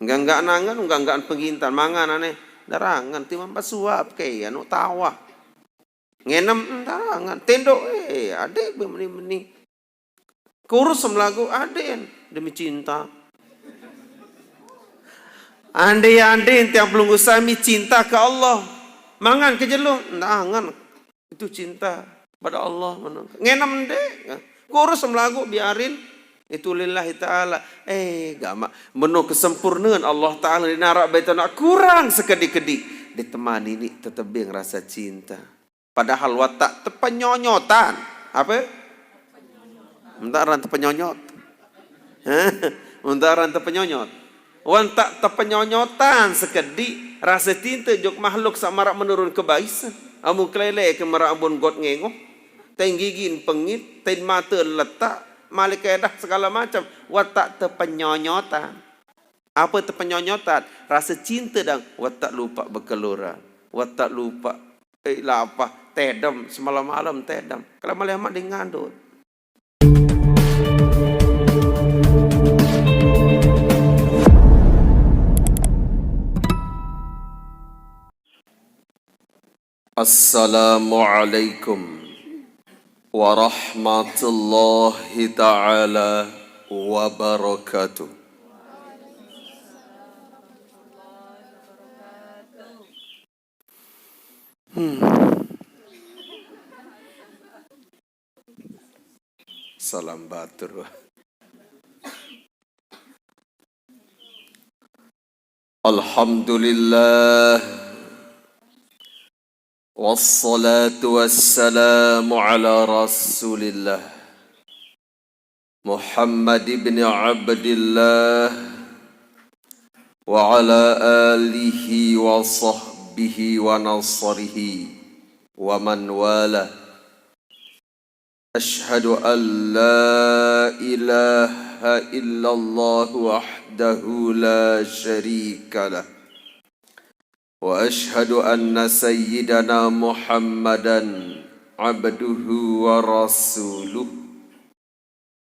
Enggak nangan, enggak pengintan mangan aneh. Darangan timam pasuap kaya anu tawa. Ngenem darangan tendok adek benih-benih. Kurus semelagu aden demi cinta. Andai tiap belum usami cinta ke Allah. Mangan ke jelung, nangan. Itu cinta pada Allah. Ngenem deh. Kurus semelagu biarin. Itu lillahi ta'ala. Gama. Benuh kesempurnaan Allah ta'ala. Di narak baitana kurang sekedi-kedi. Ditemani ini tetap yang rasa cinta. Padahal watak tepenyonyotan. Apa? Mentaran tepenyonyot. Mentaran tepenyonyot. Watak tepenyonyotan sekedi. Rasa cinta jok makhluk samarak menurun kebaisan. Amu kelele ke merak abun got ngengok. Tenggigin pengit. Ten mata letak. Malikedah segala macam. Watak tepenyonyotan. Apa tepenyonyotan? Rasa cinta dan watak lupa berkeluran. Watak lupa. Apa? Tedam. Semalam-malam tedam. Kalau malam dia ngandut. Assalamualaikum warahmatullahi ta'ala wabarakatuh. Salam batur. Alhamdulillah. Wassalatu wassalamu ala rasulillah Muhammad ibn Abdillah wa ala alihi wa sahbihi wa nasarihi wa man wala. Ashhadu an la ilaha illallah wahdahu la syarika lah. Wa ashhadu anna sayyidana Muhammadan abduhu wa rasuluh.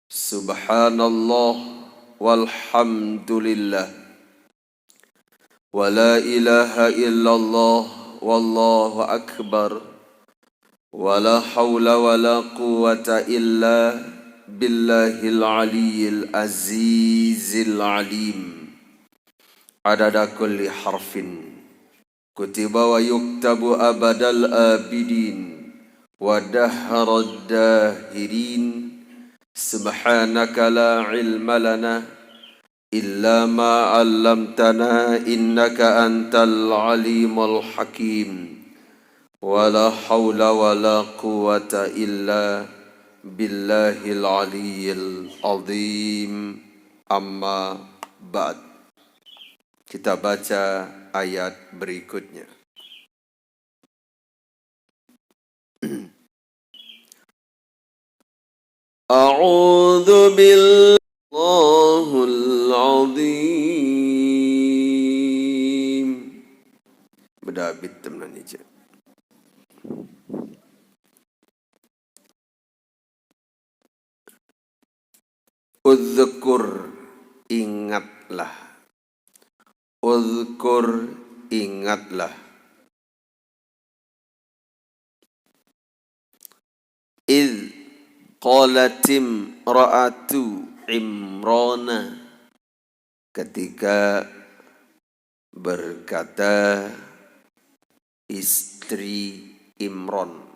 Subhanallah walhamdulillah. Wa la ilaha illallah wallahu akbar. Wa la hawla wa la quwwata illa billahil aliyyil azizil alim. Adada kulli harfin kutiba wa yuktabu abadal abidin wa dahrad dahirin. Subhanaka la ilma lana illa ma 'allamtana innaka antal alimul hakim. Wa la hawla wa la quwwata illa billahil aliyyil azim. Amma ba'd. Kita baca ayat berikutnya. A'udzu billahil azim. Bedabit teman ini. Udzkur, ingatlah. Udzkur, ingatlah. Idh qalatim ra'atu Imrana, ketika berkata istri Imran.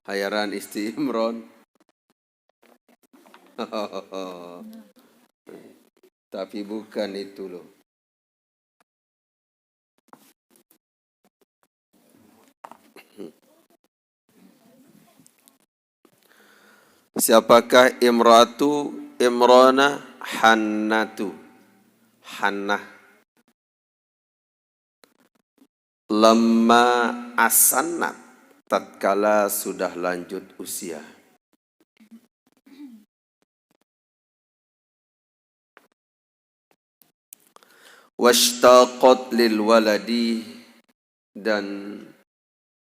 Hayaran istri Imran. Tapi bukan itu loh. Siapakah Imratu Imrana? Hannatu, Hannah. Lamma asannat, tatkala sudah lanjut usia. Washtaqat lil waladi, dan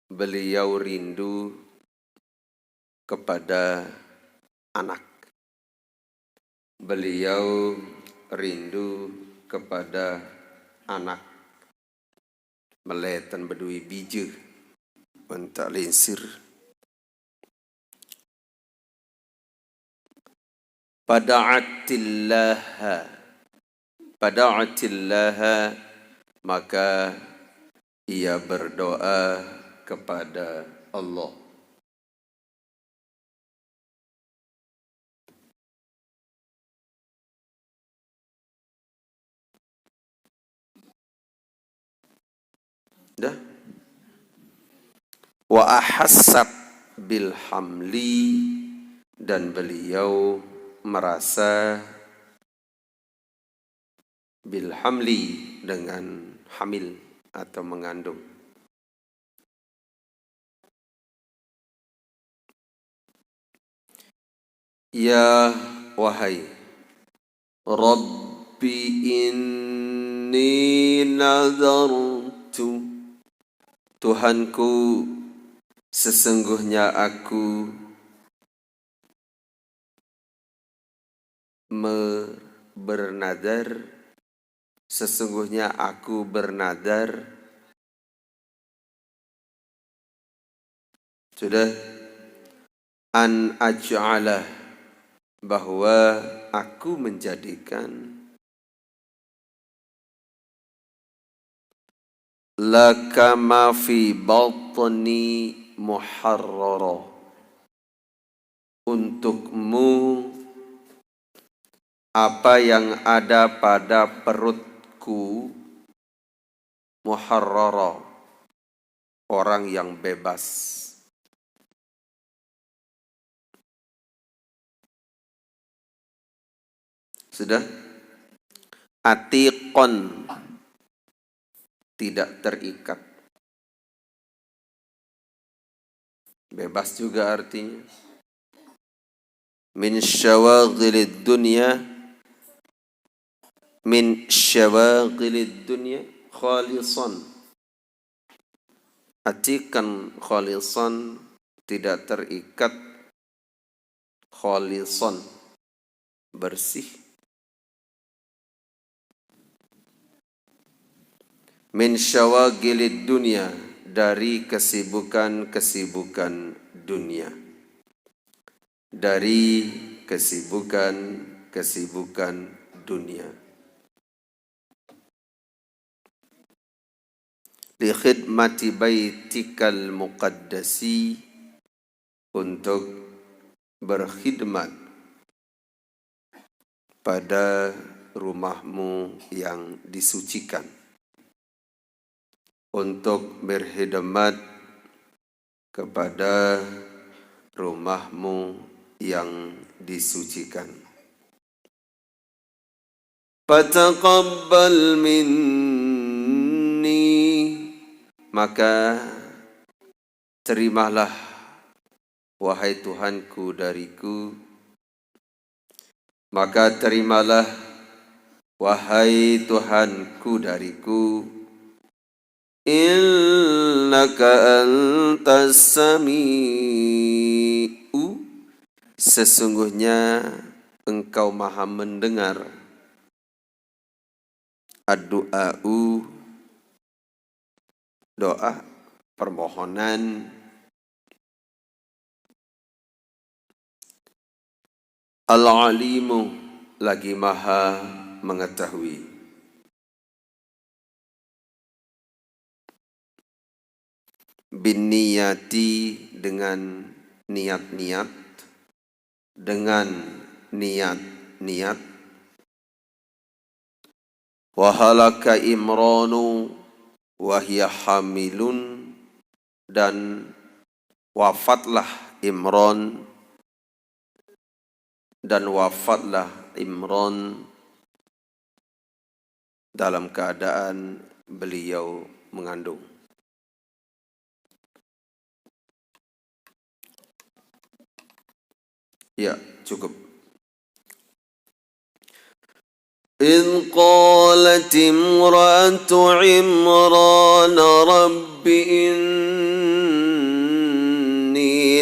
beliau rindu kepada anak. beliau rindu kepada anak meletan bedui bija mentak linsir. Pada'atillaha maka ia berdoa kepada Allah. Dah. Wa ahassat bil hamli dan beliau merasa bil hamli dengan hamil atau mengandung. Ya wahai Rabbi inni nadartu, Tuhanku, sesungguhnya aku bernadar, sesungguhnya aku bernadar. Sudah, an aj'alah, bahwa aku menjadikan laka ma fi batni muharrara, untukmu apa yang ada pada perutku, muharrara, orang yang bebas. Sudah? Atiqon, tidak terikat. Bebas juga artinya. Min syawaghilid dunya, min syawaghilid dunya khalisan. Atiqan khalisan, tidak terikat, khalisan, bersih. Min syawaghilid dunya, dari kesibukan-kesibukan dunia. Dari kesibukan-kesibukan dunia. Li khidmati baitikal muqaddasi, untuk berkhidmat pada rumahmu yang disucikan. Untuk berkhidmat kepada rumahmu yang disucikan. Fataqabbal minni, maka terimalah wahai Tuhanku dariku, maka terimalah wahai Tuhanku dariku, innaka antas sami'u, sesungguhnya engkau maha mendengar, ad-du'a'u, doa, permohonan, al-alimu, lagi maha mengetahui. Bin niyati, dengan niat-niat, dengan niat-niat. Wahalaka imranu wahya hamilun, dan wafatlah Imran, dan wafatlah Imran dalam keadaan beliau mengandung. Ya, cukup. إذ قالت امرأة عمران رب إني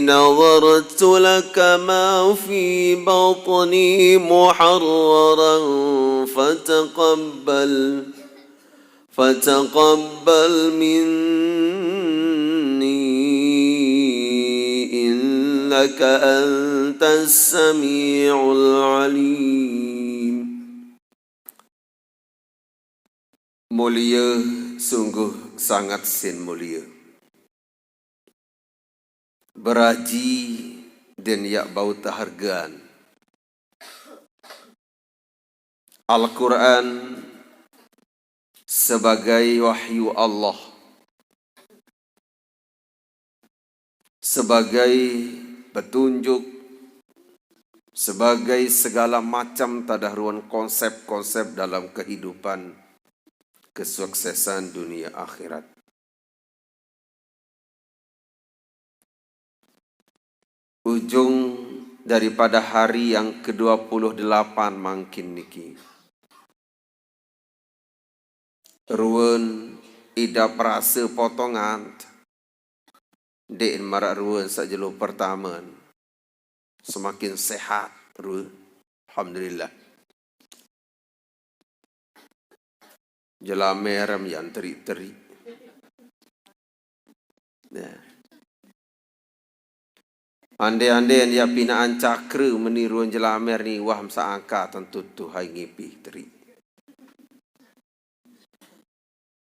نظرت لك ما في بطني محررا فتقبل مني إنك أنت السميع العليم. Mulia, sungguh sangat sin mulia. Beraji dan yak bau tahargaan. Al-Quran sebagai wahyu Allah, sebagai petunjuk, sebagai segala macam tadahruan konsep-konsep dalam kehidupan kesuksesan dunia akhirat. Ujung daripada hari yang ke-28 mangkin niki. Ruwen ida perasa potongan dek marak ruwen sajelo pertama. Semakin sehat ruwen. Alhamdulillah. Jelameram yang teri-teri. Nah. Ande-ande dia pinaan cakra meniruan jelamer ni waham saangka tentu Tuhan ngipi teri.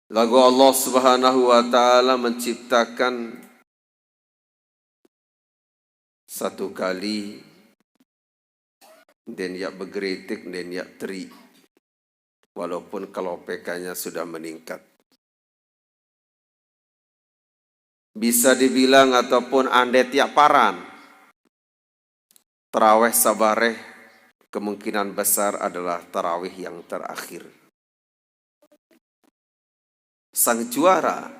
Lagu Allah Subhanahu wa taala menciptakan satu kali dan dia bergeritik dan dia teri. Walaupun kelopekannya sudah meningkat. Bisa dibilang ataupun ande tiap paran. Tarawih sabareh kemungkinan besar adalah tarawih yang terakhir. Sang juara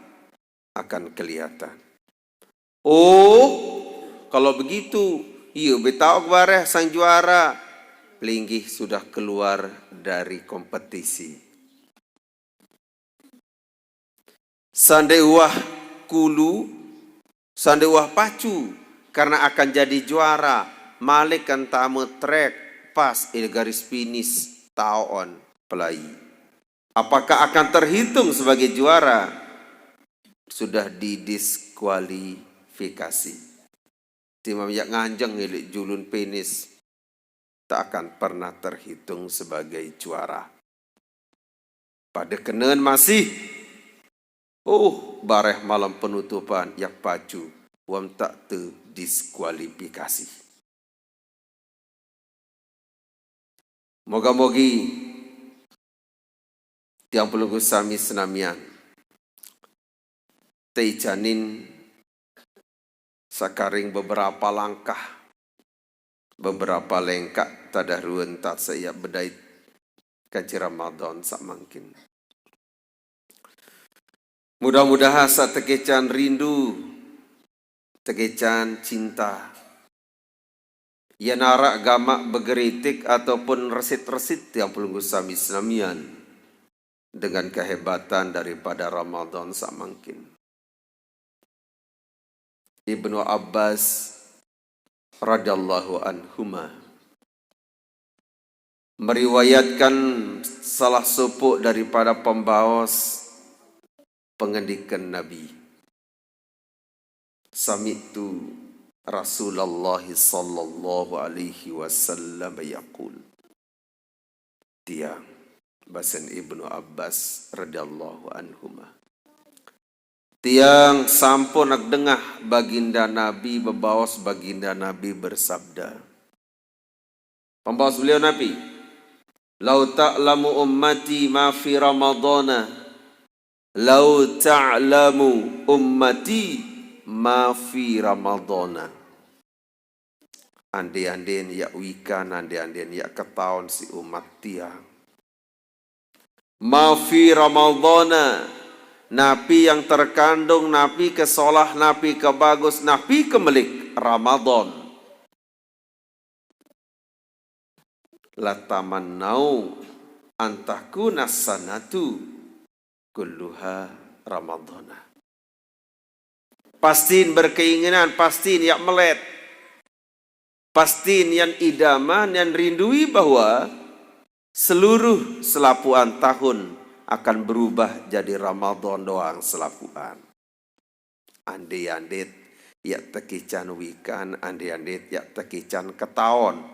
akan kelihatan. Oh, kalau begitu, iya betau bareh sang juara. Linggih sudah keluar dari kompetisi. Sandewah kulu, sandewah pacu, karena akan jadi juara. Malik kan tamu trek pas garis finish taon pelai. Apakah akan terhitung sebagai juara? Sudah didiskualifikasi. Timam yang nganjeng ilik julun finish tak akan pernah terhitung sebagai juara. Pada kenaan masih, bareh malam penutupan yak pacu, wam tak terdiskualifikasi. Moga-mogi tiang pelunggu sami senamian, teijanin sakaring beberapa langkah, beberapa lengkak tadahruan tak saya bedait kaji Ramadan sak mungkin. Mudah-mudahan saat tekecan rindu, tekecan cinta, ya narak gamak begeritik ataupun resit-resit yang pelunggu sami senamian dengan kehebatan daripada Ramadan sak mungkin. Ibnu Abbas radhiyallahu anhuma meriwayatkan salah supuk daripada pembawas pengendikan Nabi. Sami'tu Rasulullah sallallahu alaihi wasallam yaqul. Tiang bahasan Ibnu Abbas radhiyallahu anhuma. Tiang sampun nak dengah baginda Nabi bebawas baginda Nabi bersabda. Pembawas beliau Nabi, "Lau ta'lamu ummati ma fi Ramadana, lau ta'lamu ummati ma fi Ramadana." Ande-anden ya wikan, ande-anden ya ketahuan si umat tiang. Ma fi Ramadana, napi yang terkandung, napi kesolah, napi kebagus, napi kemelik Ramadan. Latamannau antakuna sanatu kulluha Ramadana. Pastiin berkeinginan, pastiin yang melet. Pastiin yang idaman, yang rindui bahwa seluruh selapuan tahun akan berubah jadi Ramadan doang selapuan. Andi-andit ya tekican wikan, andi-andit ya tekican ketaon.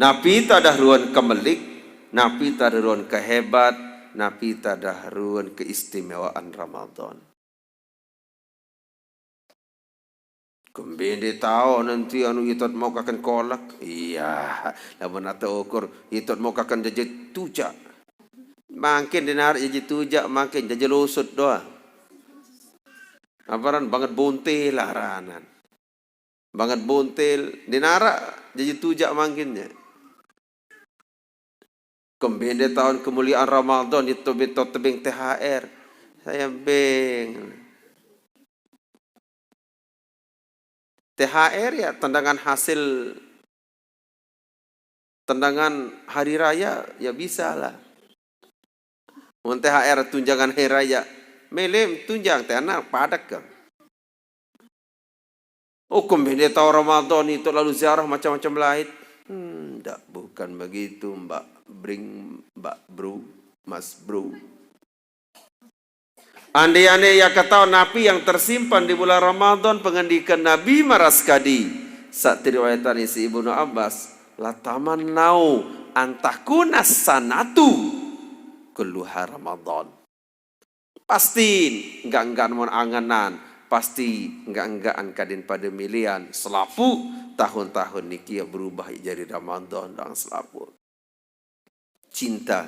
Napi tadahruan kemelik, napi tadahruan kehebat, napi tadahruan keistimewaan Ramadan. Kembali tahu nanti anu itot mau kakan kolak. Iya, lamun atau ukur itot mau kakan jajet tujak. Makin dinar jajet tujak, makin jajet lusut doa. Aparan banget bontel lah ranan. Banget bontel dinara jajet tujak makinnya. Kembali tahun kemuliaan Ramadan itu betul tebing THR. Saya beng. THR ya tendangan hasil tendangan hari raya ya bisa lah. Mun THR tunjangan hari raya melem tunjang tenar padak kan. Oh kembali tahun Ramadan itu lalu ziarah macam-macam lain. Enggak, bukan begitu Mbak Bro, Mas Bro. Andai-andai ya kata Nabi yang tersimpan di bulan Ramadan pengendikan Nabi Maraskadi saat riwayatan isi Ibnu Abbas lataman nau antakuna sanatu kulluha Ramadan. Pasti enggak mon anganan, pasti enggak kadin pada milian selapu tahun-tahun niki ya berubah jadi Ramadan dan selapu. Cinta,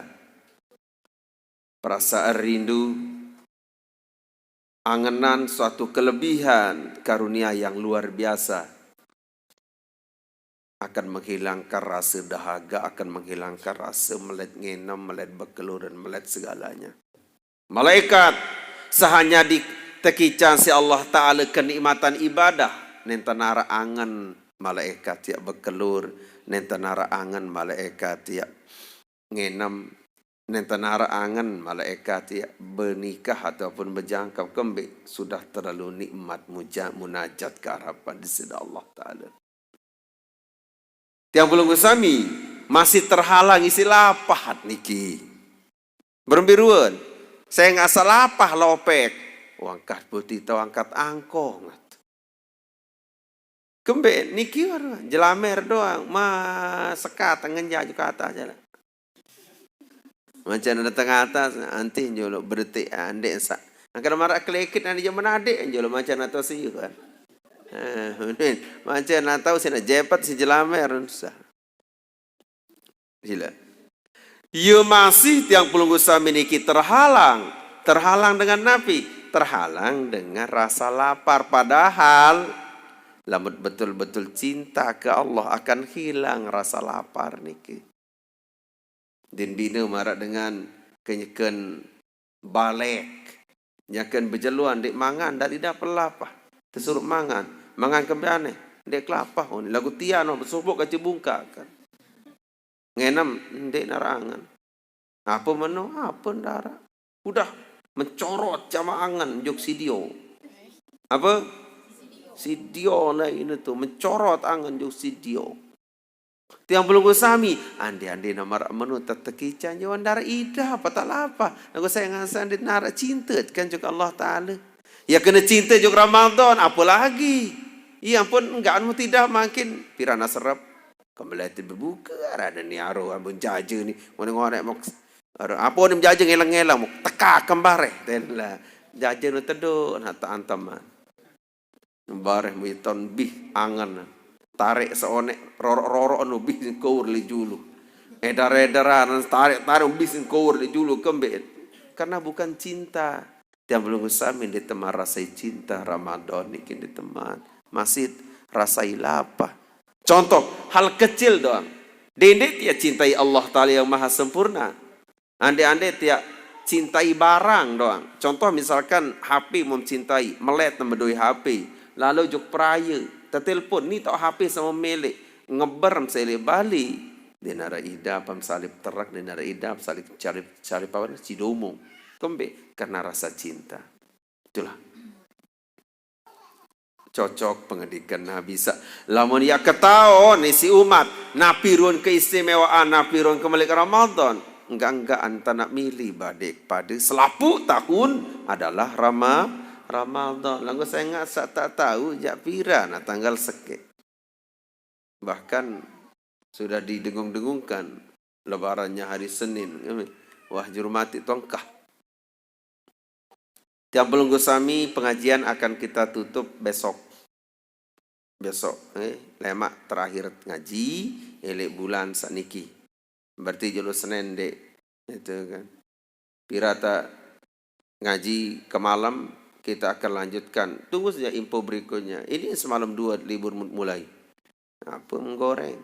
perasaan rindu, angenan suatu kelebihan karunia yang luar biasa akan menghilangkan rasa dahaga, akan menghilangkan rasa melet ngenam, melet bekelur dan melet segalanya. Malaikat sahanya di tekican si Allah Ta'ala kenikmatan ibadah nentanara angan malaikat ya bekelur, nentanara angan malaikat ya ngenam, nentanara angan malaikat ya bernikah ataupun berjangkau kembali sudah terlalu nikmat munajat ke harapan di sisi Allah Ta'ala. Tiang belum sami masih terhalang isi lapahat niki. Berbiruan, saya nggak salapah lopek. Wangkat putih atau angkat angkong. Kembali niki jelamer doang, sekat ngenja juga atas aja lah. Macam ada tengah atas, nanti jolo berdetik andek sak. Angkat marah kelekit nanti zaman adik jolo macam atau sih kan. Macam nak tahu sih nak jepat si jelamer susah. Gila. Ya masih tiang pelunggu sami niki terhalang dengan Nabi, terhalang dengan rasa lapar. Padahal lamun betul-betul cinta ke Allah akan hilang rasa lapar niki. Din bina marak dengan kenyekan balik nyakan berjeluan dek mangan dari dah pelapah tersuruh mangan kembiane dek kelapah on lagu tiano bersubuk kaci bungka kan ngenam dek narangan apa meno apa ndara udah mencorot jama angan juk sidio apa sidio lah ini tuh mencorot angan juk sidio. Tiang belum sami andi nomor menu tetekican jawan darah ida apa tak apa aku saya ngasan di nara cinta kan juga Allah Ta'ala ya kena cinta juga Ramadan apa lagi ya ampun enggak anu tidak makin pirana serap kembali berbuka ada ni aro abun jaja ni ngorek mau apa ni jaja ngelang-ngelang mau teka kembare dan lah jaja nu tedo nata antaman bareh muiton bih angan tarik seonek rorok nu bisin kour li julu edar-edaran tarik bisin kour li julu kembali karena bukan cinta yang belum usamin di teman rasai cinta Ramadan nikin di teman masih rasai lapah. Contoh hal kecil doang dendek ya cintai Allah Ta'ala yang maha sempurna ande tiap cintai barang doang. Contoh misalkan HP mencintai melet membedoi HP lalu juk peraya telepon ni tak HP sama milik ngeberm sele Bali di nara ida pam salib terak di nara ida salib cari pawan cidomong kembe karena rasa cinta itulah cocok pendidikan Nabi. Lamun ya ketahuan si umat napirun keistimewaan, napirun kembali ke Ramadan. Enggak anta nak milih badik pada selaput tahun adalah Ramadan. Lalu saya enggak tak tahu jak pira na tanggal seke. Bahkan sudah didengung-dengungkan lebarannya hari Senin. Wah jurumati tongkah. Tiap Belunggu Sami pengajian akan kita tutup besok. Lemak terakhir ngaji elek bulan saniki. Berarti julu Senin dek. Itu kan. Pirata ngaji ke malam kita akan lanjutkan. Tunggu saja info berikutnya. Ini semalam 2 libur mulai. Apa menggoreng?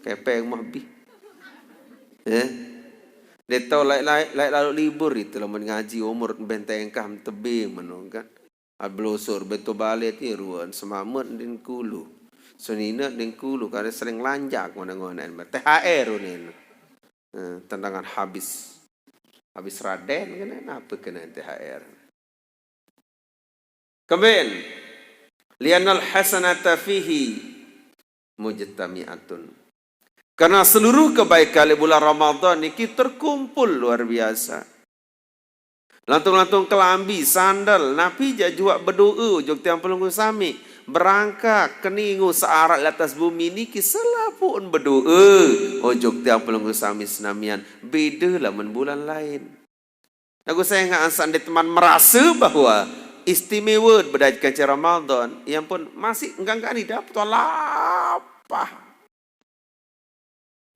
Kepeng mahbi. Dia tahu lalu libur itu lah mengaji umur benteng kam tebing menungkan. Ablosor betul balik ni ruan semamat din kulu. Sunina din kulu kada sering lanjak mana-mana. THR ni. Tendangan habis Raden kena apa kena THR. Kemudian lianal hasanata fihi mujtami'atun. Karena seluruh kebaikan di bulan Ramadan ini terkumpul luar biasa. Lantung-lantung kelambi, sandal, Nabi juga berdoa jog tiang Pelunggu Sami. Berangkat keningu searat di atas bumi ini selapun berdoa. Jog tiang Pelunggu Sami senamian. Beda lah men bulan lain. Aku saya ingat ansaan di teman merasa bahawa istimewa berdasarkan cara Ramadan. Yang pun masih enggak ni dapat lapah.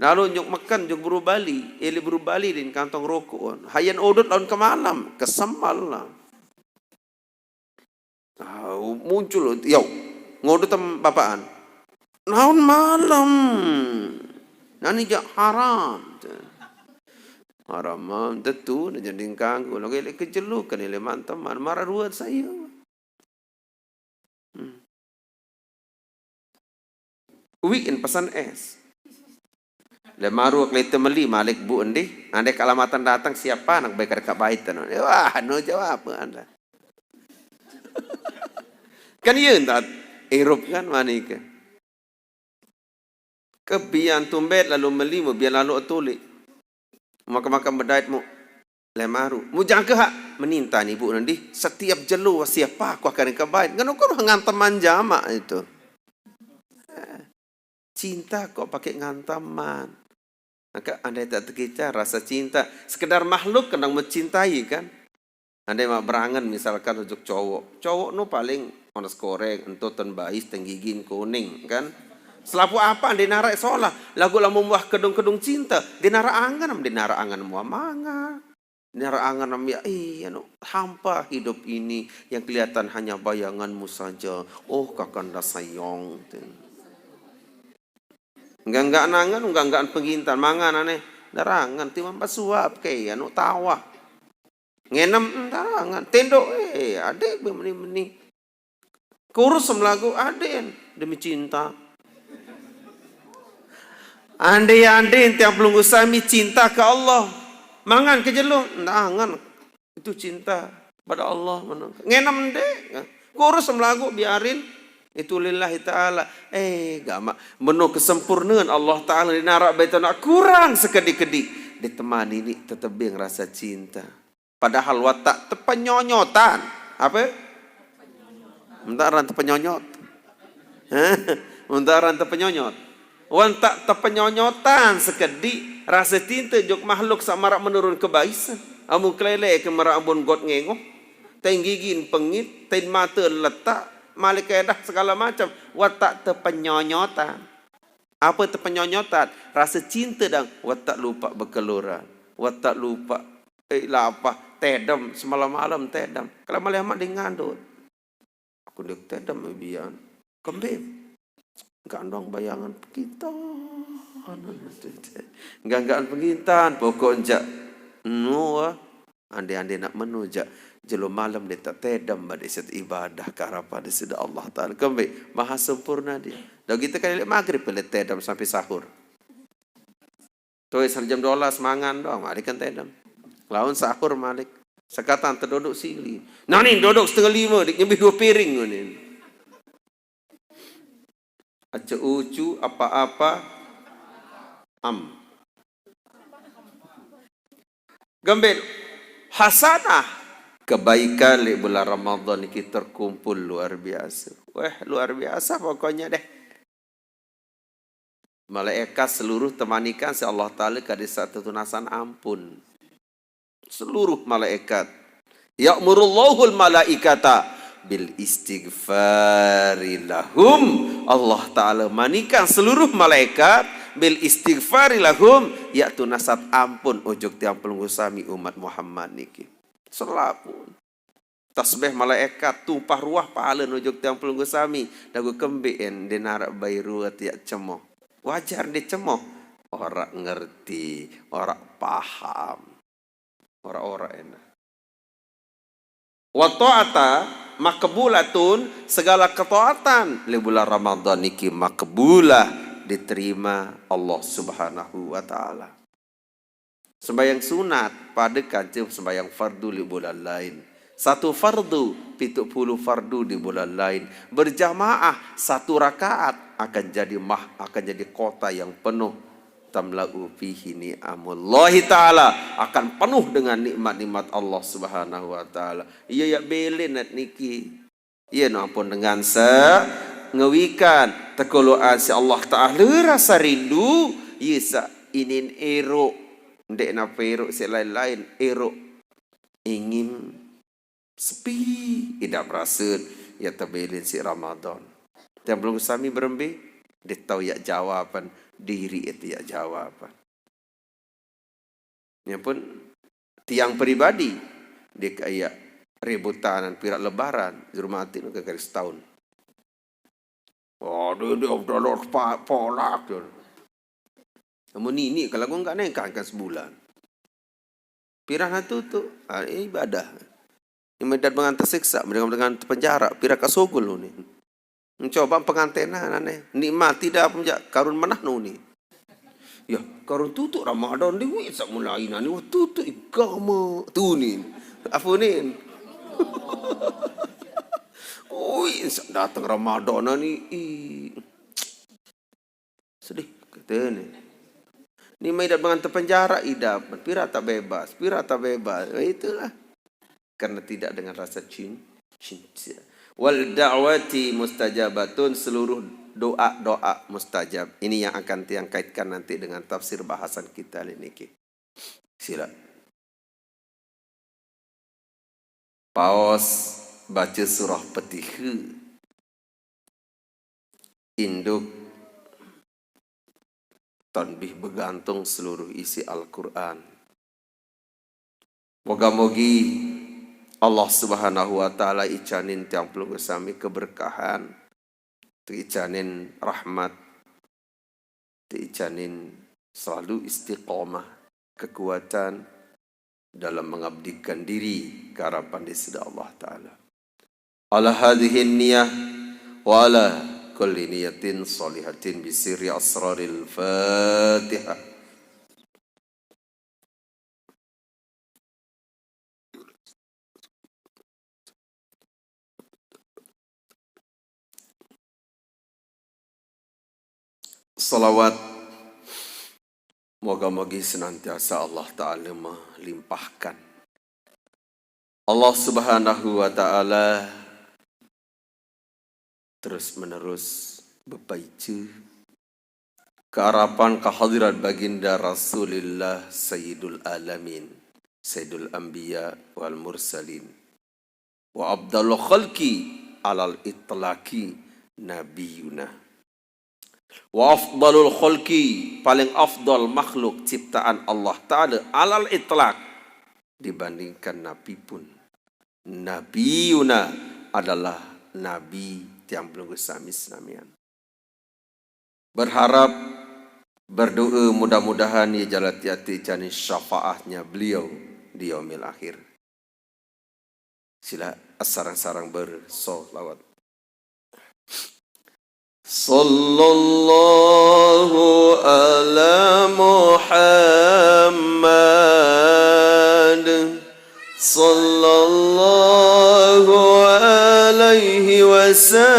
Lalu nyuk makan nyuk buru bali, eli buru bali din kantong rokok. Hayan odot lawan ke malam, kesemal lah. Muncul, yau ngodot tem bapaan. Lawan malam, nani jak haram. Haram tentu jadi kanggu. Lalu eli kejelukan eli manteman marah ruat saya. Weekend pesan es. Lemaru kelita meli malik bu endi. Andai kalamatan datang siapa nak baik dekat baitan. Wah, no jawab apa anda. Kan iya entat Eropa kan mani ke. Kebian tumbet lalu meli mu biar lalu atulik. Makan-makan berdait mu lemaru. Mu jangka hak meninta ni bu endi. Setiap jelu siapa aku akan dekat bait. Kan kau ngantaman jamak itu. Cinta kok pakai ngantaman. Maka andai tak terkejar rasa cinta. Sekedar makhluk kena mencintai kan. Andai mak berangan misalkan untuk cowok. Cowok no paling onas korek, entotan bais, tenggigin kuning kan. Selapu apa andai narak solah. Lagu lah membuah kedung-kedung cinta. Dinara angan muah manga. Dinara angan ya no, hampa hidup ini yang kelihatan hanya bayanganmu saja. Oh kakanda sayang. Enggak nangan, enggak pengintan mangan aneh. Darangan timam basuap kayak anu tawa. Ngenem darangan tendok adek bemeni-meni. Kurus semlagu aden demi cinta. Andai tiap Pelunggu Sami cinta ke Allah. Mangan kejelung, nangan. Itu cinta pada Allah. Ngenem deh. Kurus semlagu biarin. Itu lillahi ta'ala. Gak penuh kesempurnaan Allah ta'ala di narak baitan kurang sekedik-kedik. Ditemani ini tetebing rasa cinta. Padahal watak tepenyonyotan. Apa? Mentaran tepenyonyot. Mentaran tepenyonyot. Watak tepenyonyotan sekedik. Rasa cinta jok makhluk samarak menurun kebaisan. Amu kelele ke merak abun got ngengok. Tenggigin pengit. Ten mata letak. Malik kedah segala macam. Watak terpenyonyotan. Apa terpenyonyotan? Rasa cinta dan watak lupa berkeluran. Watak lupa. Apa? Tedam. Semalam-malam tedam. Kalau malam dia ngandut. Aku dek tedam bian. Kembim. Gandong bayangan kita. Ganggaan pengintan. Pokoknya. Nuah. Andai-andai nak menujak. Jelo malam dia tak tedam pada setiap ibadah ke harapan di sisi Allah Ta'ala. Kembali, maha sempurna dia. Dan kita kan lihat maghrib boleh tedam sampai sahur. Tuh jam 12 mangan doang, malik kan tedam. Lawan sahur malik. Sekatan terduduk sili. Nah ni duduk 4:30, dik nyebih 2 piring ni. Aca ucu apa-apa am. Gambel hasanah kebaikan di bulan Ramadan ini terkumpul luar biasa. Wah, luar biasa pokoknya deh. Malaikat seluruh temanikan si Allah Ta'ala kada satu tunasan ampun. Seluruh malaikat. Ya'murullahul malaikata bil istighfari lahum. Allah Ta'ala manikan seluruh malaikat bil istighfari lahum. Yaitu nasat ampun ujug tiang pelunggu sami umat Muhammad niki. Selapun. Tasbih malaikat tumpah ruah pahala ujug tiang pelunggu sami. Dagu kembien denarak bayru tiak cemoh. Wajar dicemoh. Orang ngerti, orang paham. Orang-orang enak. Wa ta'ata makbulatun, segala ketaatan li bulan Ramadan niki makbulah, diterima Allah Subhanahu wa taala. Sembayang sunat pada kancing sembayang fardu di bulan lain. Satu fardu, 70 fardu di bulan lain. Berjamaah satu rakaat akan jadi kota yang penuh. Tamla'u fihi ni'amullahi ta'ala, akan penuh dengan nikmat-nikmat Allah Subhanahu wa taala. Iya ya belen niki. Iya no ampun dengan ngewikan tekoloan si Allah taala rasa rindu. Iya sa inin ero ndek na pero si lain-lain ero ingin sepi idap rasa ya tabelin si Ramadan. Dan belum sami berembe dia tahu ya jawaban diri itu ya jawaban. Ya pun tiang pribadi dia kayak rebutan pirak lebaran di rumah hati ke garis tahun. Oh dia udah polak dia. Namun ini kalau gue enggak nekahkan sebulan. Pirah tutup ibadah. Imedat mengantar siksa, dengan penjara, pirak kasogul nih. Mencoba pengantenan aneh, nikmat tidak penjak karun menah nih. Ya, karun tutup Ramadan di wis mulai nani tutup agama tunin. Afunin. Wis datang Ramadan nih. Sedih katanya. Ini medat mengantar penjara idap, pirak tak bebas. Itulah. Karena tidak dengan rasa cinta. Wal da'wati mustajabatun, seluruh doa mustajab. Ini yang akan tiang kaitkan nanti dengan tafsir bahasan kita ini. Sila. Paus baca surah Petiha. Induk tanbih bergantung seluruh isi Al-Quran. Moga-mogi Allah Subhanahu wa taala icanin tiang pelunggu sami keberkahan, icanin rahmat, icanin selalu istiqomah, kekuatan dalam mengabdikan diri ke harapan di sisi Allah taala. Ala hadhihi niyah wa ala kulli niyatin salihatin bi sirri asraril Fatihah. Salawat moga-moga senantiasa Allah Ta'ala melimpahkan. Allah Subhanahu wa Ta'ala terus menerus berbaica ke harapan kehadiran baginda Rasulullah Sayyidul Alamin, Sayyidul Anbiya wal Mursalin, wa abdalul khalqi alal itlaqi nabiyuna. Wa afdalul khalqi, paling afdal makhluk ciptaan Allah Ta'ala alal itlaq, dibandingkan Nabi pun. Nabiyuna adalah Nabi yang belum sami-samian. Berharap, berdoa mudah-mudahan ya jalati jani syafaatnya beliau di yaumil akhir. Sila sarang-sarang bersolawat. Sallallahu ala Muhammad, sallallahu alaihi wasallam.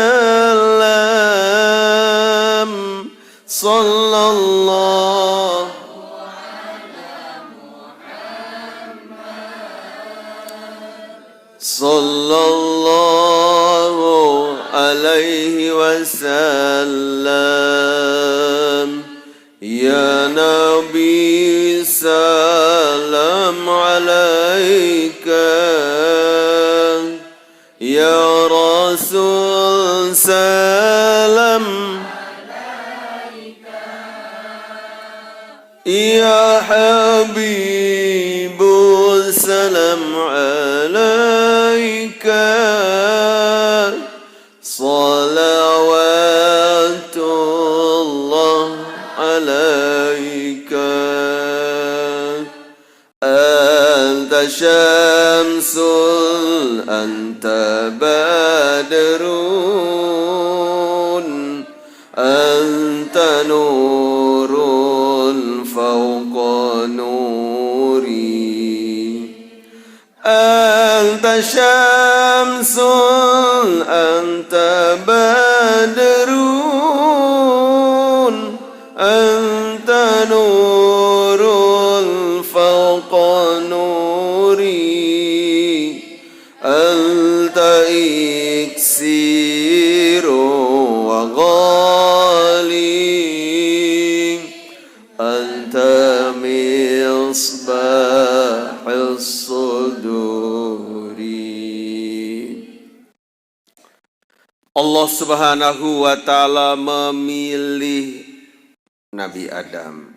Allah sallallahu alaihi wasallam. Ya Nabi salam alaika, ya Rasul salam alaika, ya Habibu salam alaika, salawatullah alaika. Anta syamsul anta badrun anta nurun fawqa nuri. Anta syamsul anta badrun anta nurul fawqa nuri. Anta iksiru wa ghali, anta misbahus suduri. Allah Subhanahu wa ta'ala memilih Nabi Adam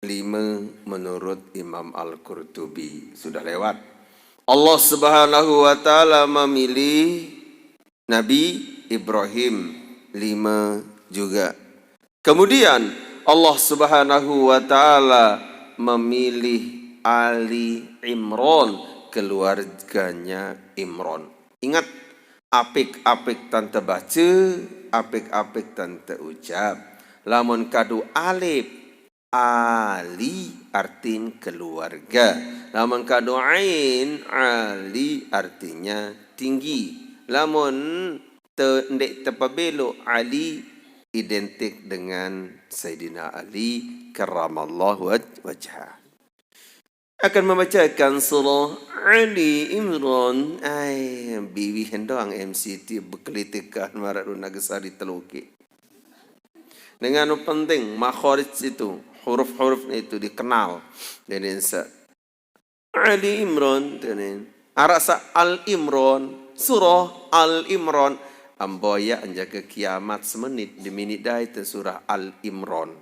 5 menurut Imam Al-Qurtubi. Sudah lewat. Allah Subhanahu wa ta'ala memilih Nabi Ibrahim 5 juga. Kemudian Allah Subhanahu wa ta'ala memilih Ali Imran, keluarganya Imran. Ingat, apik-apik tante baca, apik-apik tante ucap. Lamun kadu alif Ali artin keluarga. Lamun kadu ain Ali artinya tinggi. Lamun ndek tepabelo Ali identik dengan Sayyidina Ali karramallahu wajhah. Akan membacakan surah Ali Imran. Bibi hendoang MCT berkelitikan maradun nagasari teluki. Dengan penting makharij itu, huruf-huruf itu dikenal. Dan Ali Imran, arasa Al Imran, surah Al Imran. Amboya anjaga kiamat semenit di minit dah itu surah Al Imran.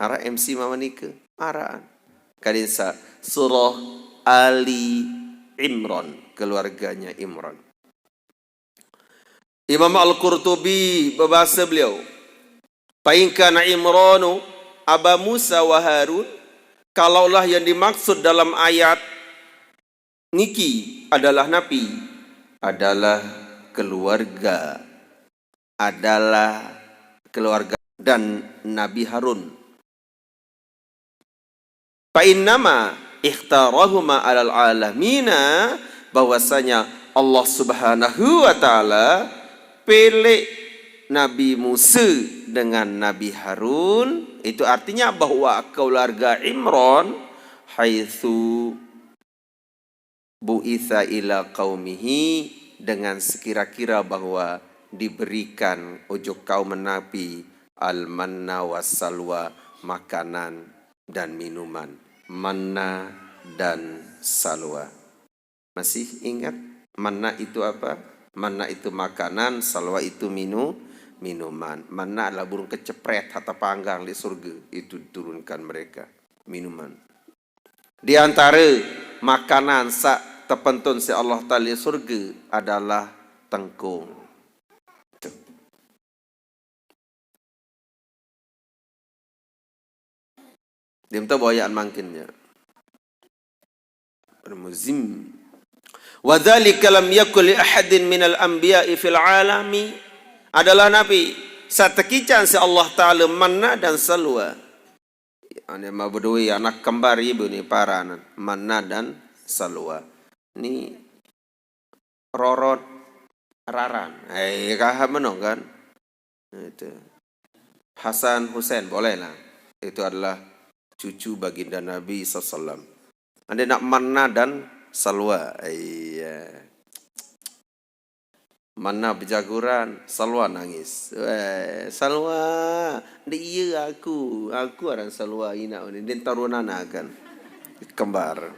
Ara MC mama nika, araan. Kadinsa surah Ali Imran, keluarganya Imran. Imam Al-Qurtubi berbahasa beliau, Fainkana Imranu Aba Musa wa Harun, kalaulah yang dimaksud dalam ayat niki adalah Nabi, adalah keluarga dan Nabi Harun. Fa'innama ikhtarahuma alal alamina, bahwasanya Allah Subhanahu wa ta'ala pilih Nabi Musa dengan Nabi Harun. Itu artinya bahwa keluarga Imran haitsu bu'itha ila qaumihi, dengan sekira-kira bahwa diberikan ujuk kaum Nabi al-manna wassalwa, makanan dan minuman. Manna dan salwa. Masih ingat manna itu apa? Manna itu makanan, salwa itu minuman. Manna adalah burung kecepret harta panggang di surga, itu diturunkan mereka minuman. Di antara makanan terpentun si Allah Ta'ala di surga adalah tengkung. Dia minta boyaan mangkinnya. Bermuzim. Wa dzalika lam yakul li ahadin minal anbiya'i fil alami, adalah Nabi satekican si Allah Ta'ala manna dan salwa. Ane mabudui anak kembar ibu ni paranan, manna dan salwa. Ini rorot raran. Kaham menong kan? Itu. Hasan Husain bolehlah. Itu adalah cucu baginda Nabi SAW. Anda nak Manna dan Salwa. Iya. Manna berjaguran, Salwa nangis. Salwa, dia aku orang Salwa ina ni. Dia tarunana kan. Kembar.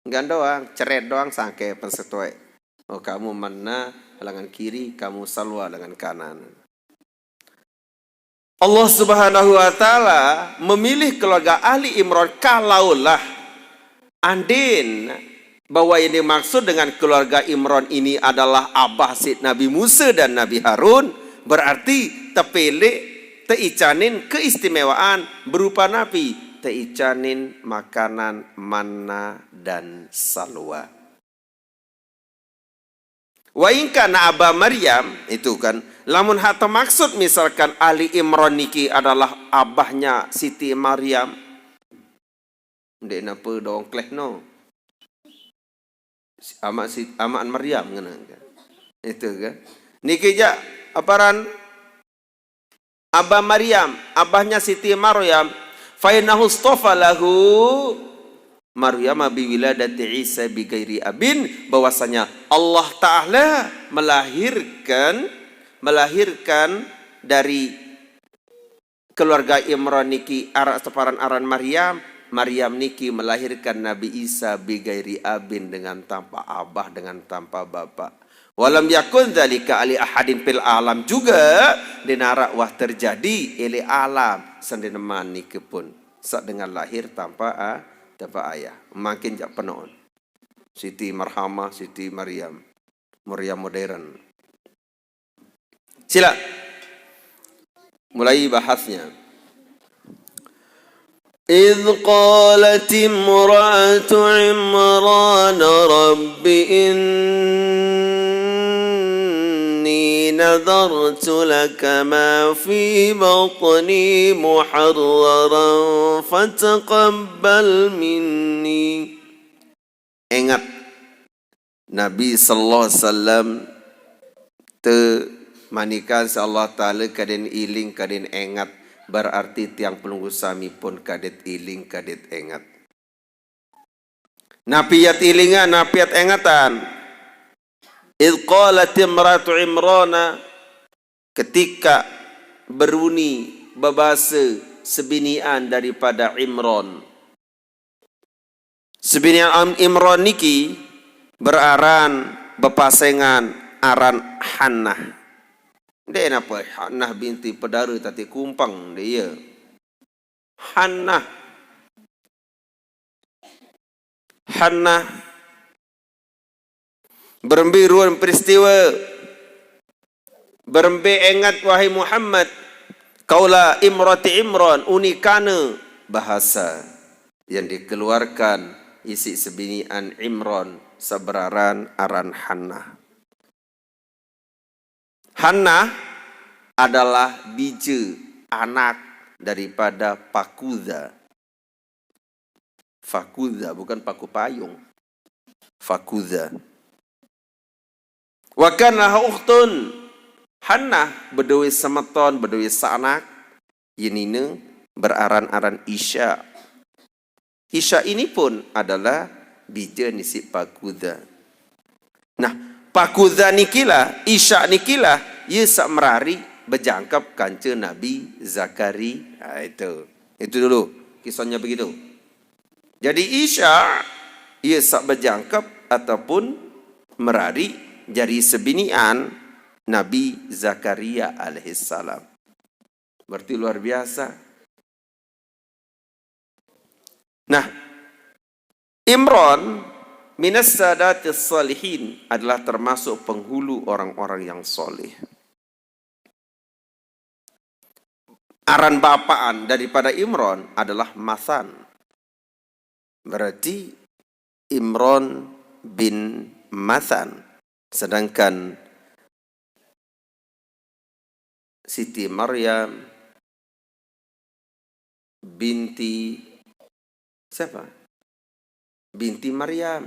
Enggak doang, ceret doang sangke pensetuai. Oh, kamu Manna lengan kiri, kamu Salwa lengan kanan. Allah Subhanahu wa taala memilih keluarga Ali Imran kalaulah andin bahwa yang dimaksud dengan keluarga Imran ini adalah abah Sid Nabi Musa dan Nabi Harun, berarti tepelek teicanin keistimewaan berupa Nabi, teicanin makanan manna dan salwa. Wa in kana Aba Maryam, itu kan lamun hata maksud misalkan Ali Imran niki adalah abahnya Siti Maryam. Ndek napa dong kleh no. Amak Maryam ngana kan. Itu kan. Niki ja aparan Aba Maryam, abahnya Siti Maryam, fa innahu istafa lahu Maryam biwiladati Isa bighairi abin, bahwasanya Allah Ta'ala melahirkan dari keluarga Imran niki separan aran Maryam niki melahirkan Nabi Isa bighairi abin, dengan tanpa abah, dengan tanpa bapak. Walam yakun dzalika ali ahadin fil alam, juga dinara wah terjadi ili alam sendeneman niki pun sak dengan lahir tanpa ayah. Makin jak penon. Siti Marhamah, Siti Maryam modern. Sila. Mulai bahasnya. إذ قالت امرأة عمران رب إني نذرت لك ما في بطني محررا فتقبل مني. Ingat Nabi sallallahu alaihi wasallam te manikan Allah Taala kaden iling kaden ingat, berarti tiang pelunggu sami pun kadet iling kadet ingat. Napiat ilingan, napiat ingatan. Idh qalat imratu Imrana, ketika beruni babasa sebinian daripada Imran. Sebinian Imran niki beraran bepasengan aran Hannah. Dia apa? Hannah binti Pedara tati kumpang dia. Hannah berembiruan peristiwa, berembe ingat wahai Muhammad, kaula imrati Imran unikana bahasa yang dikeluarkan isi sebinian Imran sabararan aran Hannah. Hannah adalah biji anak daripada Fakudha. Fakudha bukan paku payung. Fakudha. Wa kana ukhtun. Hannah berdua semeton, berdua seanak. Yenine beraran-aran Isya. Isya ini pun adalah bija nisi Fakudha. Nah, Fakudha nikilah, Isya nikilah, ia sak merari berjangkap kanca Nabi Zakari. Itu dulu kisahnya begitu. Jadi Isya ia sak berjangkap ataupun merari jadi sebinian Nabi Zakaria alaihissalam. Berarti luar biasa. Nah, Imran minas sadatis salihin adalah termasuk penghulu orang-orang yang soleh. Aran bapaan daripada Imran adalah Mathan. Berarti Imran bin Mathan. Sedangkan Siti Maryam binti siapa? Binti Maryam.